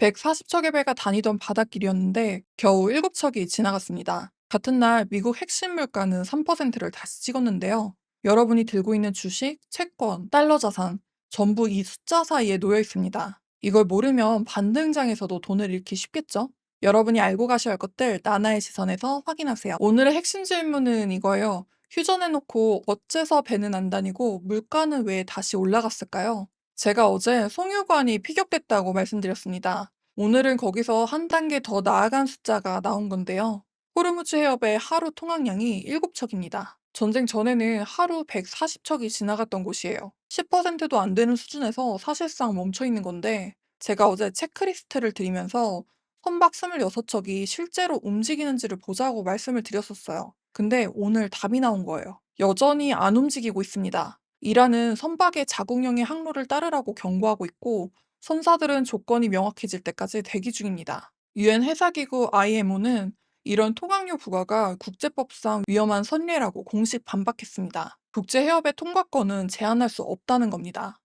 140척의 배가 다니던 바닷길이었는데 겨우 7척이 지나갔습니다. 같은 날 미국 핵심 물가는 3%를 다시 찍었는데요. 여러분이 들고 있는 주식, 채권, 달러 자산, 전부 이 숫자 사이에 놓여 있습니다. 이걸 모르면 반등장에서도 돈을 잃기 쉽겠죠? 여러분이 알고 가셔야 할 것들 나나의 시선에서 확인하세요. 오늘의 핵심 질문은 이거예요. 휴전해놓고 어째서 배는 안 다니고 물가는 왜 다시 올라갔을까요? 제가 어제 송유관이 피격됐다고 말씀드렸습니다. 오늘은 거기서 한 단계 더 나아간 숫자가 나온 건데요. 호르무즈 해협의 하루 통항량이 7척입니다. 전쟁 전에는 하루 140척이 지나갔던 곳이에요. 10%도 안 되는 수준에서 사실상 멈춰 있는 건데, 제가 어제 체크리스트를 드리면서 선박 26척이 실제로 움직이는지를 보자고 말씀을 드렸었어요. 근데 오늘 답이 나온 거예요. 여전히 안 움직이고 있습니다. 이란은 선박의 자국령의 항로를 따르라고 경고하고 있고, 선사들은 조건이 명확해질 때까지 대기 중입니다. 유엔 해사기구 IMO는 이런 통항료 부과가 국제법상 위험한 선례라고 공식 반박했습니다. 국제 해협의 통과권은 제한할 수 없다는 겁니다.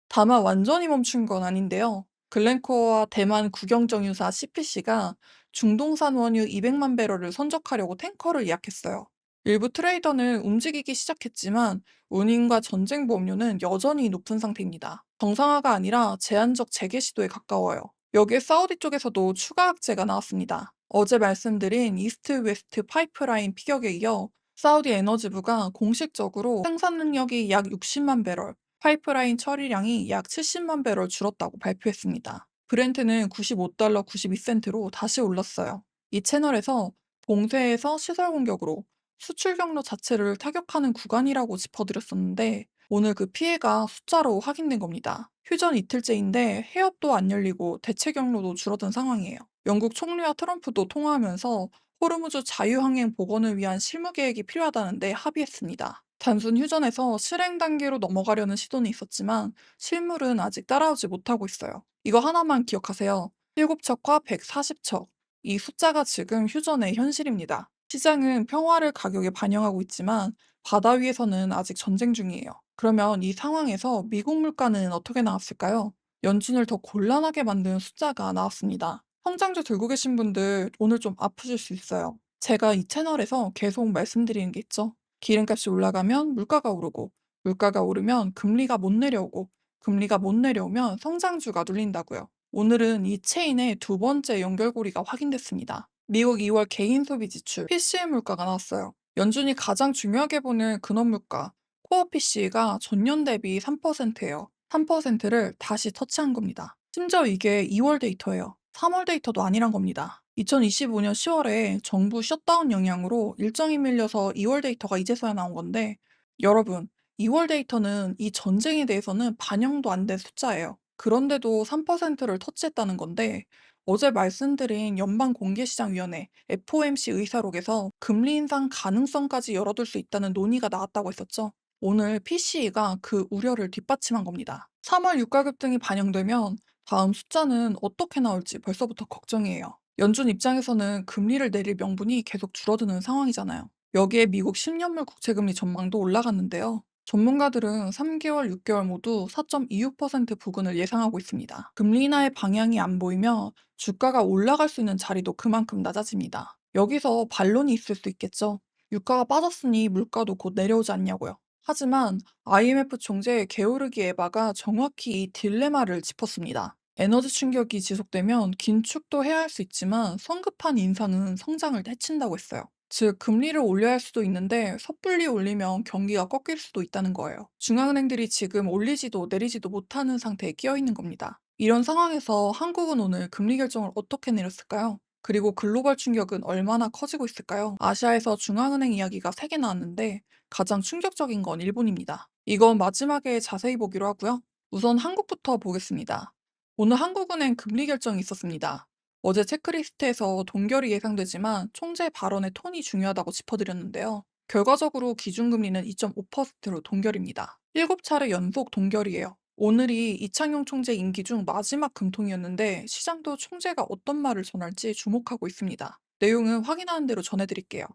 다만 완전히 멈춘 건 아닌데요. 글렌코어와 대만 국영정유사 CPC가 중동산 원유 200만 배럴을 선적하려고 탱커를 예약했어요. 일부 트레이더는 움직이기 시작했지만 운임과 전쟁 보험료는 여전히 높은 상태입니다. 정상화가 아니라 제한적 재개 시도에 가까워요. 여기에 사우디 쪽에서도 추가 악재가 나왔습니다. 어제 말씀드린 이스트 웨스트 파이프라인 피격에 이어 사우디 에너지부가 공식적으로 생산 능력이 약 60만 배럴, 파이프라인 처리량이 약 70만 배럴 줄었다고 발표했습니다. 브렌트는 95달러 92센트로 다시 올랐어요. 이 채널에서 봉쇄에서 시설 공격으로 수출 경로 자체를 타격하는 구간이라고 짚어드렸었는데, 오늘 그 피해가 숫자로 확인된 겁니다. 휴전 이틀째인데 해협도 안 열리고 대체 경로도 줄어든 상황이에요. 영국 총리와 트럼프도 통화하면서 호르무즈 자유항행 복원을 위한 실무 계획이 필요하다는데 합의했습니다. 단순 휴전에서 실행 단계로 넘어가려는 시도는 있었지만 실물은 아직 따라오지 못하고 있어요. 이거 하나만 기억하세요. 7척과 140척. 이 숫자가 지금 휴전의 현실입니다. 시장은 평화를 가격에 반영하고 있지만 바다 위에서는 아직 전쟁 중이에요. 그러면 이 상황에서 미국 물가는 어떻게 나왔을까요? 연준을 더 곤란하게 만든 숫자가 나왔습니다. 성장주 들고 계신 분들 오늘 좀 아프실 수 있어요. 제가 이 채널에서 계속 말씀드리는 게 있죠. 기름값이 올라가면 물가가 오르고, 물가가 오르면 금리가 못 내려오고, 금리가 못 내려오면 성장주가 눌린다고요. 오늘은 이 체인의 두 번째 연결고리가 확인됐습니다. 미국 2월 개인 소비 지출 PCE 물가가 나왔어요. 연준이 가장 중요하게 보는 근원 물가 코어 PCE가 전년 대비 3%예요. 3%를 다시 터치한 겁니다. 심지어 이게 2월 데이터예요. 3월 데이터도 아니란 겁니다. 2025년 10월에 정부 셧다운 영향으로 일정이 밀려서 2월 데이터가 이제서야 나온 건데, 여러분, 2월 데이터는 이 전쟁에 대해서는 반영도 안 된 숫자예요. 그런데도 3%를 터치했다는 건데, 어제 말씀드린 연방공개시장위원회 FOMC 의사록에서 금리 인상 가능성까지 열어둘 수 있다는 논의가 나왔다고 했었죠. 오늘 PCE가 그 우려를 뒷받침한 겁니다. 3월 유가급 등이 반영되면 다음 숫자는 어떻게 나올지 벌써부터 걱정이에요. 연준 입장에서는 금리를 내릴 명분이 계속 줄어드는 상황이잖아요. 여기에 미국 10년물 국채금리 전망도 올라갔는데요. 전문가들은 3개월, 6개월 모두 4.26% 부근을 예상하고 있습니다. 금리 인하의 방향이 안 보이면 주가가 올라갈 수 있는 자리도 그만큼 낮아집니다. 여기서 반론이 있을 수 있겠죠. 유가가 빠졌으니 물가도 곧 내려오지 않냐고요. 하지만 IMF 총재 게오르기 에바가 정확히 이 딜레마를 짚었습니다. 에너지 충격이 지속되면 긴축도 해야 할 수 있지만 성급한 인상은 성장을 해친다고 했어요. 즉, 금리를 올려야 할 수도 있는데 섣불리 올리면 경기가 꺾일 수도 있다는 거예요. 중앙은행들이 지금 올리지도 내리지도 못하는 상태에 끼어 있는 겁니다. 이런 상황에서 한국은 오늘 금리 결정을 어떻게 내렸을까요? 그리고 글로벌 충격은 얼마나 커지고 있을까요? 아시아에서 중앙은행 이야기가 3개 나왔는데 가장 충격적인 건 일본입니다. 이건 마지막에 자세히 보기로 하고요. 우선 한국부터 보겠습니다. 오늘 한국은행 금리 결정이 있었습니다. 어제 체크리스트에서 동결이 예상되지만 총재 발언의 톤이 중요하다고 짚어드렸는데요. 결과적으로 기준금리는 2.5%로 동결입니다. 7차례 연속 동결이에요. 오늘이 이창용 총재 임기 중 마지막 금통이었는데 시장도 총재가 어떤 말을 전할지 주목하고 있습니다. 내용은 확인하는 대로 전해드릴게요.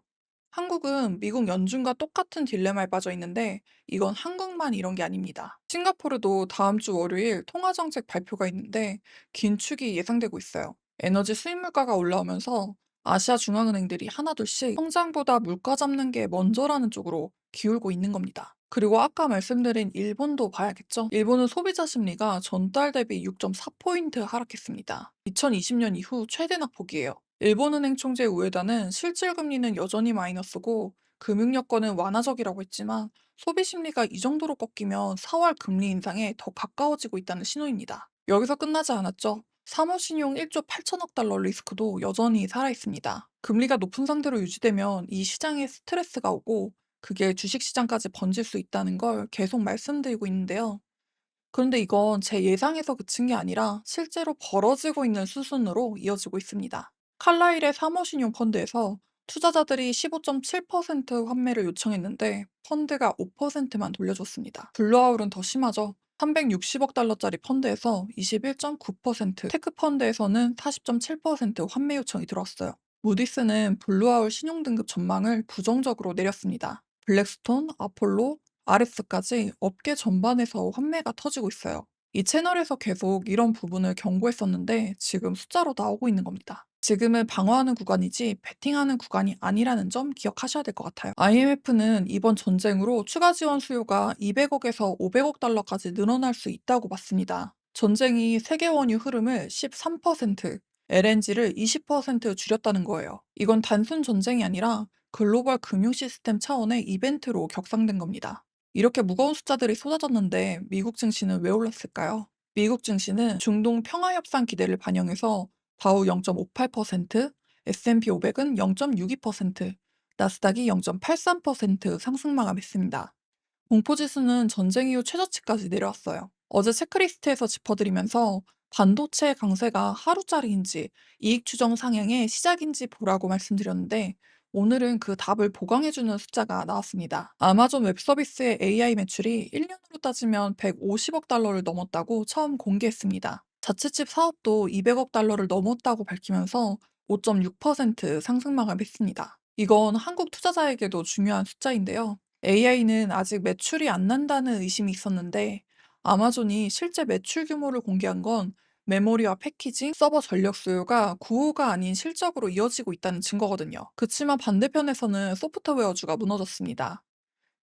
한국은 미국 연준과 똑같은 딜레마에 빠져 있는데 이건 한국만 이런 게 아닙니다. 싱가포르도 다음 주 월요일 통화정책 발표가 있는데 긴축이 예상되고 있어요. 에너지 수입 물가가 올라오면서 아시아 중앙은행들이 하나둘씩 성장보다 물가 잡는 게 먼저라는 쪽으로 기울고 있는 겁니다. 그리고 아까 말씀드린 일본도 봐야겠죠? 일본은 소비자 심리가 전달 대비 6.4포인트 하락했습니다. 2020년 이후 최대 낙폭이에요. 일본은행 총재 우에다는 실질 금리는 여전히 마이너스고 금융 여건은 완화적이라고 했지만 소비 심리가 이 정도로 꺾이면 4월 금리 인상에 더 가까워지고 있다는 신호입니다. 여기서 끝나지 않았죠. 사모신용 1조 8천억 달러 리스크도 여전히 살아있습니다. 금리가 높은 상태로 유지되면 이 시장에 스트레스가 오고 그게 주식시장까지 번질 수 있다는 걸 계속 말씀드리고 있는데요. 그런데 이건 제 예상에서 그친 게 아니라 실제로 벌어지고 있는 수순으로 이어지고 있습니다. 칼라일의 사모신용 펀드에서 투자자들이 15.7% 환매를 요청했는데 펀드가 5%만 돌려줬습니다. 블루아울은 더 심하죠. 360억 달러짜리 펀드에서 21.9%, 테크 펀드에서는 40.7% 환매 요청이 들어왔어요. 무디스는 블루아울 신용등급 전망을 부정적으로 내렸습니다. 블랙스톤, 아폴로, RS까지 업계 전반에서 환매가 터지고 있어요. 이 채널에서 계속 이런 부분을 경고했었는데 지금 숫자로 나오고 있는 겁니다. 지금은 방어하는 구간이지 베팅하는 구간이 아니라는 점 기억하셔야 될 것 같아요. IMF는 이번 전쟁으로 추가 지원 수요가 200억에서 500억 달러까지 늘어날 수 있다고 봤습니다. 전쟁이 세계 원유 흐름을 13%, LNG를 20% 줄였다는 거예요. 이건 단순 전쟁이 아니라 글로벌 금융 시스템 차원의 이벤트로 격상된 겁니다. 이렇게 무거운 숫자들이 쏟아졌는데 미국 증시는 왜 올랐을까요? 미국 증시는 중동 평화협상 기대를 반영해서 다우 0.58%, S&P 500은 0.62%, 나스닥이 0.83% 상승 마감했습니다. 공포지수는 전쟁 이후 최저치까지 내려왔어요. 어제 체크리스트에서 짚어드리면서 반도체 강세가 하루짜리인지 이익 추정 상향의 시작인지 보라고 말씀드렸는데 오늘은 그 답을 보강해주는 숫자가 나왔습니다. 아마존 웹서비스의 AI 매출이 1년으로 따지면 150억 달러를 넘었다고 처음 공개했습니다. 자체칩 사업도 200억 달러를 넘었다고 밝히면서 5.6% 상승 마감했습니다. 이건 한국 투자자에게도 중요한 숫자인데요. AI는 아직 매출이 안 난다는 의심이 있었는데 아마존이 실제 매출 규모를 공개한 건 메모리와 패키징, 서버 전력 수요가 구호가 아닌 실적으로 이어지고 있다는 증거거든요. 그치만 반대편에서는 소프트웨어주가 무너졌습니다.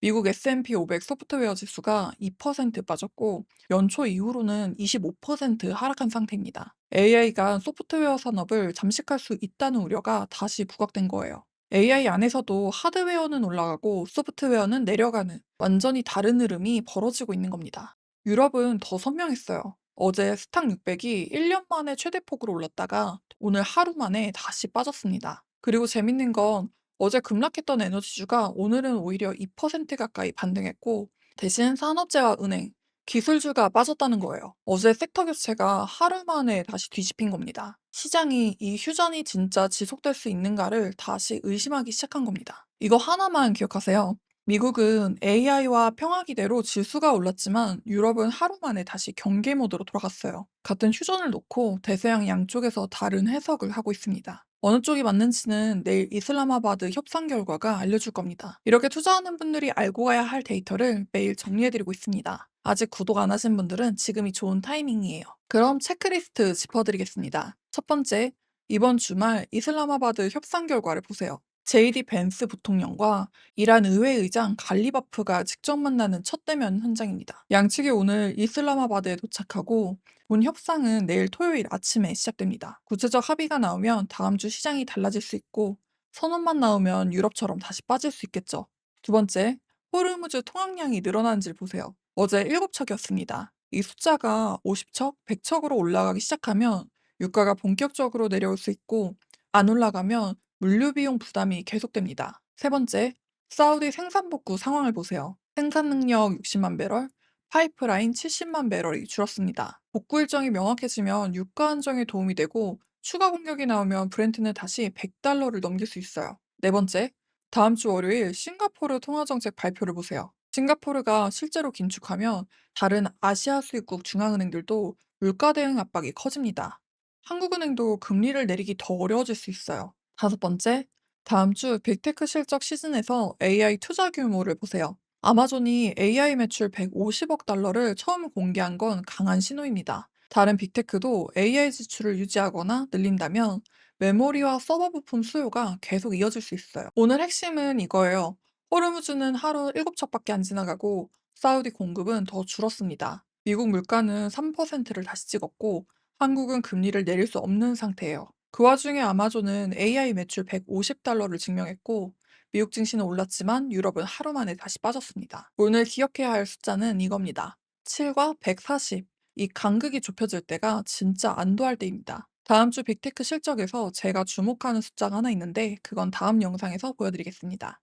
미국 S&P 500 소프트웨어 지수가 2% 빠졌고 연초 이후로는 25% 하락한 상태입니다. AI가 소프트웨어 산업을 잠식할 수 있다는 우려가 다시 부각된 거예요. AI 안에서도 하드웨어는 올라가고 소프트웨어는 내려가는 완전히 다른 흐름이 벌어지고 있는 겁니다. 유럽은 더 선명했어요. 어제 스탁 600이 1년 만에 최대폭으로 올랐다가 오늘 하루 만에 다시 빠졌습니다. 그리고 재밌는 건 어제 급락했던 에너지주가 오늘은 오히려 2% 가까이 반등했고 대신 산업재와 은행, 기술주가 빠졌다는 거예요. 어제 섹터 교체가 하루 만에 다시 뒤집힌 겁니다. 시장이 이 휴전이 진짜 지속될 수 있는가를 다시 의심하기 시작한 겁니다. 이거 하나만 기억하세요. 미국은 AI와 평화기대로 지수가 올랐지만 유럽은 하루 만에 다시 경계 모드로 돌아갔어요. 같은 휴전을 놓고 대서양 양쪽에서 다른 해석을 하고 있습니다. 어느 쪽이 맞는지는 내일 이슬람마바드 협상 결과가 알려줄 겁니다. 이렇게 투자하는 분들이 알고 가야 할 데이터를 매일 정리해드리고 있습니다. 아직 구독 안 하신 분들은 지금이 좋은 타이밍이에요. 그럼 체크리스트 짚어드리겠습니다. 첫 번째, 이번 주말 이슬람마바드 협상 결과를 보세요. JD 벤스 부통령과 이란 의회의장 갈리바프가 직접 만나는 첫 대면 현장입니다. 양측이 오늘 이슬람마바드에 도착하고 본 협상은 내일 토요일 아침에 시작됩니다. 구체적 합의가 나오면 다음 주 시장이 달라질 수 있고 선언만 나오면 유럽처럼 다시 빠질 수 있겠죠. 두 번째, 호르무즈 통항량이 늘어나는지를 보세요. 어제 7척이었습니다. 이 숫자가 50척, 100척으로 올라가기 시작하면 유가가 본격적으로 내려올 수 있고 안 올라가면 물류 비용 부담이 계속됩니다. 세 번째, 사우디 생산복구 상황을 보세요. 생산 능력 60만 배럴, 파이프라인 70만 배럴이 줄었습니다. 복구 일정이 명확해지면 유가 안정에 도움이 되고 추가 공격이 나오면 브렌트는 다시 100달러를 넘길 수 있어요. 네 번째, 다음 주 월요일 싱가포르 통화정책 발표를 보세요. 싱가포르가 실제로 긴축하면 다른 아시아 수입국 중앙은행들도 물가 대응 압박이 커집니다. 한국은행도 금리를 내리기 더 어려워질 수 있어요. 다섯 번째, 다음 주 빅테크 실적 시즌에서 AI 투자 규모를 보세요. 아마존이 AI 매출 150억 달러를 처음 공개한 건 강한 신호입니다. 다른 빅테크도 AI 지출을 유지하거나 늘린다면 메모리와 서버 부품 수요가 계속 이어질 수 있어요. 오늘 핵심은 이거예요. 호르무즈는 하루 7척밖에 안 지나가고 사우디 공급은 더 줄었습니다. 미국 물가는 3%를 다시 찍었고 한국은 금리를 내릴 수 없는 상태예요. 그 와중에 아마존은 AI 매출 150달러를 증명했고 미국 증시는 올랐지만 유럽은 하루 만에 다시 빠졌습니다. 오늘 기억해야 할 숫자는 이겁니다. 7과 140. 이 간극이 좁혀질 때가 진짜 안도할 때입니다. 다음 주 빅테크 실적에서 제가 주목하는 숫자가 하나 있는데 그건 다음 영상에서 보여드리겠습니다.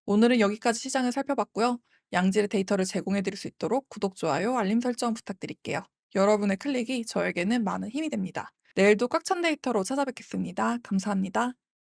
오늘은 여기까지 시장을 살펴봤고요. 양질의 데이터를 제공해 드릴 수 있도록 구독, 좋아요, 알림 설정 부탁드릴게요. 여러분의 클릭이 저에게는 많은 힘이 됩니다. 내일도 꽉 찬 데이터로 찾아뵙겠습니다. 감사합니다.